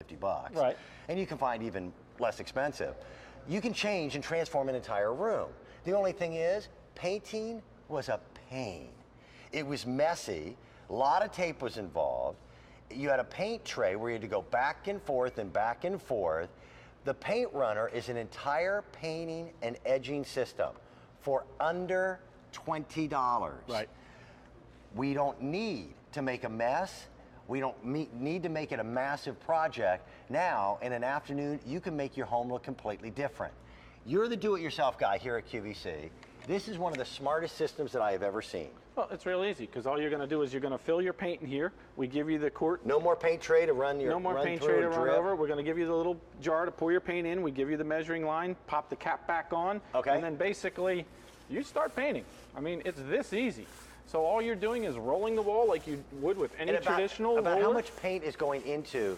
$50. Right. And you can find even less expensive. You can change and transform an entire room. The only thing is, painting was a pain. It was messy, a lot of tape was involved. You had a paint tray where you had to go back and forth and back and forth. The paint runner is an entire painting and edging system for under $20. Right. We don't need to make a mess. We don't need to make it a massive project. Now, in an afternoon, you can make your home look completely different. You're the do-it-yourself guy here at QVC. This is one of the smartest systems that I have ever seen. Well, it's real easy, because all you're going to do is you're going to fill your paint in here. We give you the quart. No more paint tray to run your No more paint tray to run over. We're going to give you the little jar to pour your paint in. We give you the measuring line, pop the cap back on, okay. And then basically you start painting. I mean, it's this easy. So all you're doing is rolling the wall like you would with any traditional about roller. How much paint is going into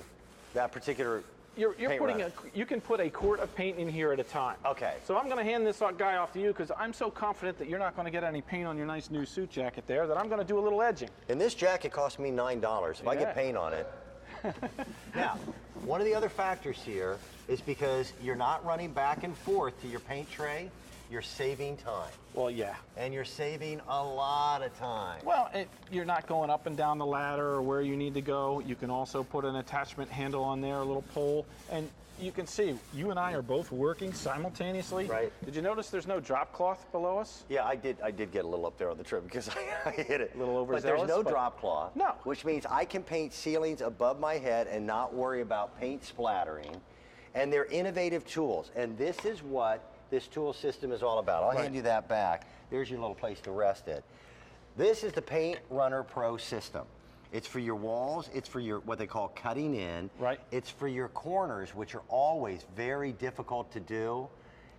that particular You're putting you can put a quart of paint in here at a time. Okay. So I'm going to hand this guy off to you, because I'm so confident that you're not going to get any paint on your nice new suit jacket there, that I'm going to do a little edging. And this jacket cost me $9 if I get paint on it. Now, one of the other factors here is because you're not running back and forth to your paint tray, you're saving time. Well, yeah. And you're saving a lot of time. Well, you're not going up and down the ladder or where you need to go. You can also put an attachment handle on there, a little pole, and you can see you and I are both working simultaneously. Right. Did you notice there's no drop cloth below us? Yeah, I did get a little up there on the trim because I hit it. A little overzealous. But there's no drop cloth. No. Which means I can paint ceilings above my head and not worry about paint splattering. And they're innovative tools. And this is what this tool system is all about. I'll hand you that back. There's your little place to rest it. This is the Paint Runner Pro system. It's for your walls, it's for your what they call cutting in. Right. It's for your corners, which are always very difficult to do.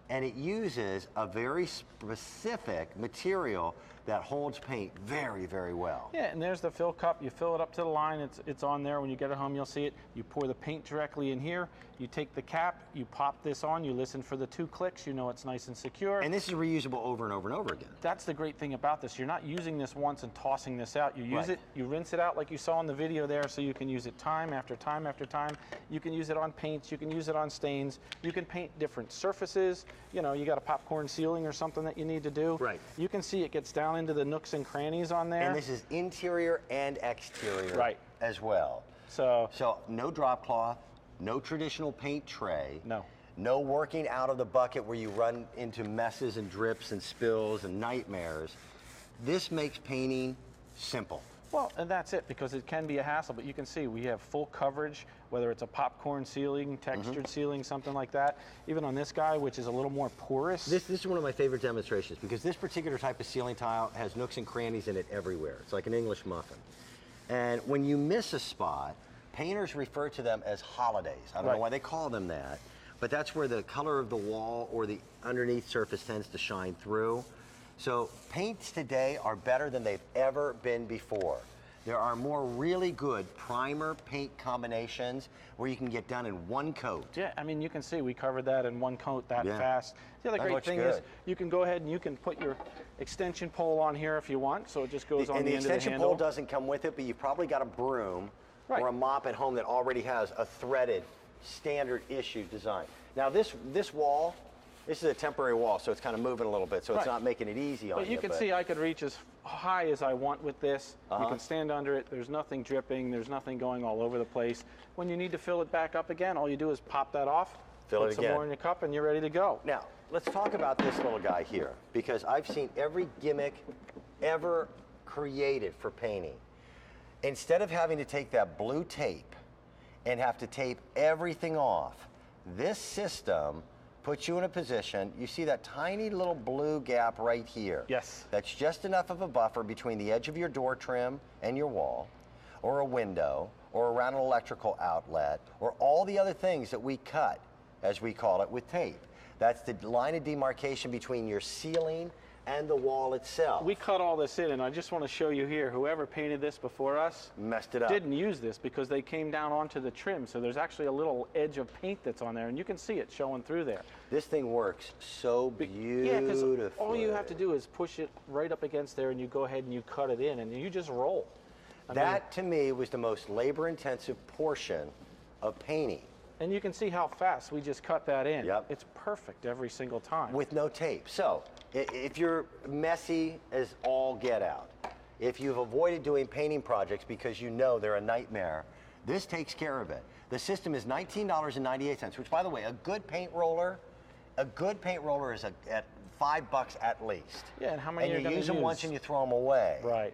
And it uses a very specific material that holds paint very, very well. Yeah, and there's the fill cup. You fill it up to the line. It's on there. When you get it home, you'll see it. You pour the paint directly in here. You take the cap, you pop this on, you listen for the 2 clicks, you know it's nice and secure. And this is reusable over and over and over again. That's the great thing about this. You're not using this once and tossing this out. You use Right. it, you rinse it out like you saw in the video there, so you can use it time after time after time. You can use it on paints, you can use it on stains, you can paint different surfaces. You know, you got a popcorn ceiling or something that you need to do. Right. You can see it gets down into the nooks and crannies on there. And this is interior and exterior Right. as well. So no drop cloth, no traditional paint tray. No. No working out of the bucket where you run into messes and drips and spills and nightmares. This makes painting simple. well, and that's it, because it can be a hassle, but you can see we have full coverage, whether it's a popcorn ceiling, textured ceiling, something like that. Even on this guy, which is a little more porous. This is one of my favorite demonstrations because this particular type of ceiling tile has nooks and crannies in it everywhere. It's like an English muffin. And when you miss a spot, painters refer to them as holidays. I don't know why they call them that, but that's where the color of the wall or the underneath surface tends to shine through. So paints today are better than they've ever been before. There are more really good primer paint combinations where you can get done in one coat. Yeah, I mean, you can see we covered that in one coat that fast. The other That great looks thing good. is you can go ahead and you can put your extension pole on here if you want, so it just goes on And the the end of the extension handle. pole doesn't come with it, but you've probably got a broom or a mop at home that already has a threaded standard issue design. Now this wall, this is a temporary wall, so it's kind of moving a little bit, so it's not making it easy on you. But you can see I could reach as high as I want with this. You can stand under it. There's nothing dripping. There's nothing going all over the place. When you need to fill it back up again, all you do is pop that off, put some more in your cup, and you're ready to go. Now, let's talk about this little guy here, because I've seen every gimmick ever created for painting. Instead of having to take that blue tape and have to tape everything off, this system puts you in a position, you see that tiny little blue gap right here. Yes. That's just enough of a buffer between the edge of your door trim and your wall, or a window, or around an electrical outlet, or all the other things that we cut, as we call it, with tape. That's the line of demarcation between your ceiling and the wall itself. We cut all this in, and I just want to show you here, whoever painted this before us messed it up. Didn't use this because they came down onto the trim, so there's actually a little edge of paint that's on there, and you can see it showing through there. This thing works so beautifully. Yeah, because all you have to do is push it right up against there, and you go ahead and you cut it in, and you just roll. That, to me, was the most labor-intensive portion of painting. And you can see how fast we just cut that in. Yep. It's perfect every single time. With no tape. So, if you're messy as all get out, if you've avoided doing painting projects because you know they're a nightmare, this takes care of it. The system is $19.98, which, by the way, a good paint roller is at $5 at least. Yeah, and how many and are you use them once and you throw them away. Right.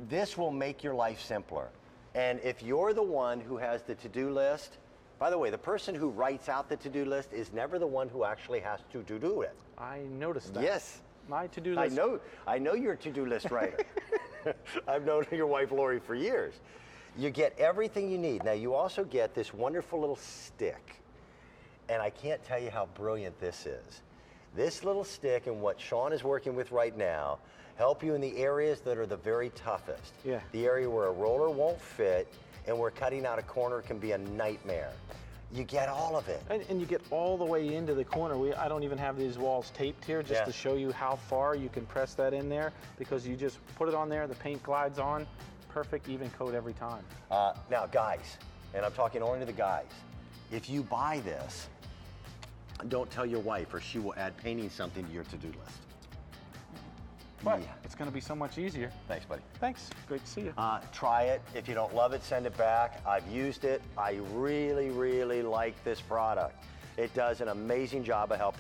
This will make your life simpler. And if you're the one who has the to-do list, by the way, the person who writes out the to-do list is never the one who actually has to do it. I noticed that. Yes. My to-do list. I know you're a to-do list writer. I've known your wife Lori for years. You get everything you need. Now you also get this wonderful little stick. And I can't tell you how brilliant this is. This little stick and what Sean is working with right now help you in the areas that are the very toughest. Yeah. The area where a roller won't fit and where cutting out a corner can be a nightmare. You get all of it. And you get all the way into the corner. I don't even have these walls taped here just to show you how far you can press that in there, because you just put it on there, the paint glides on, perfect even coat every time. Now guys, and I'm talking only to the guys, if you buy this, don't tell your wife or she will add painting something to your to-do list. But it's going to be so much easier. Thanks, buddy. Thanks. Great to see you. Try it. If you don't love it, send it back. I've used it. I really, really like this product. It does an amazing job of helping